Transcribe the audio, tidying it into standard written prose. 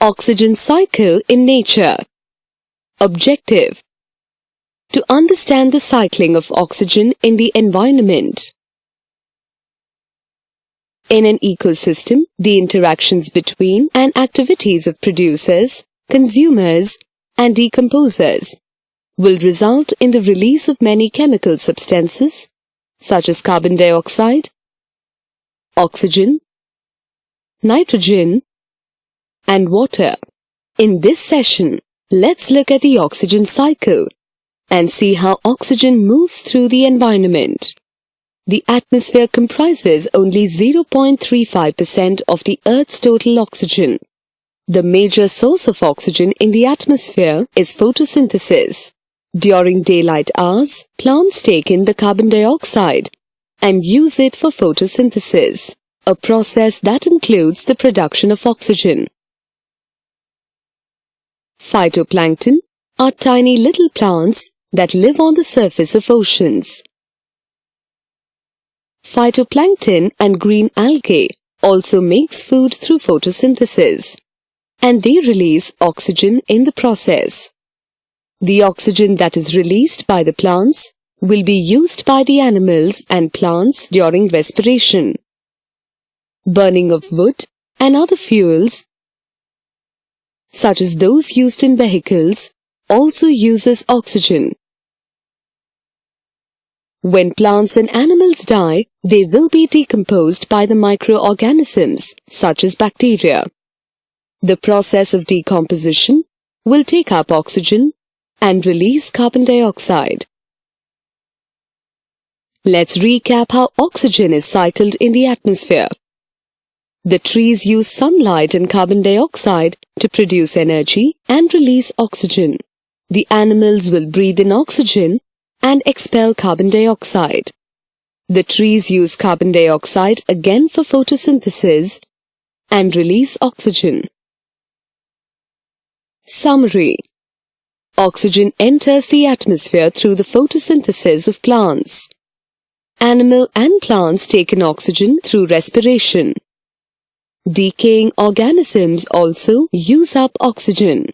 Oxygen cycle in nature. Objective: to understand the cycling of oxygen in the environment. In an ecosystem, the interactions between and activities of producers, consumers, and decomposers will result in the release of many chemical substances such as carbon dioxide, oxygen, nitrogen, and water. In this session, let's look at the oxygen cycle and see how oxygen moves through the environment. The atmosphere comprises only 0.35% of the Earth's total oxygen. The major source of oxygen in the atmosphere is photosynthesis. During daylight hours, plants take in the carbon dioxide and use it for photosynthesis, a process that includes the production of oxygen. Phytoplankton are tiny little plants that live on the surface of oceans. Phytoplankton and green algae also makes food through photosynthesis, and they release oxygen in the process. The oxygen that is released by the plants will be used by the animals and plants during respiration. Burning of wood and other fuels, such as those used in vehicles, also uses oxygen. When plants and animals die, they will be decomposed by the microorganisms, such as bacteria. The process of decomposition will take up oxygen and release carbon dioxide. Let's recap how oxygen is cycled in the atmosphere. The trees use sunlight and carbon dioxide to produce energy and release oxygen. The animals will breathe in oxygen and expel carbon dioxide. The trees use carbon dioxide again for photosynthesis and release oxygen. Summary: oxygen enters the atmosphere through the photosynthesis of plants. Animal and plants take in oxygen through respiration. Decaying organisms also use up oxygen.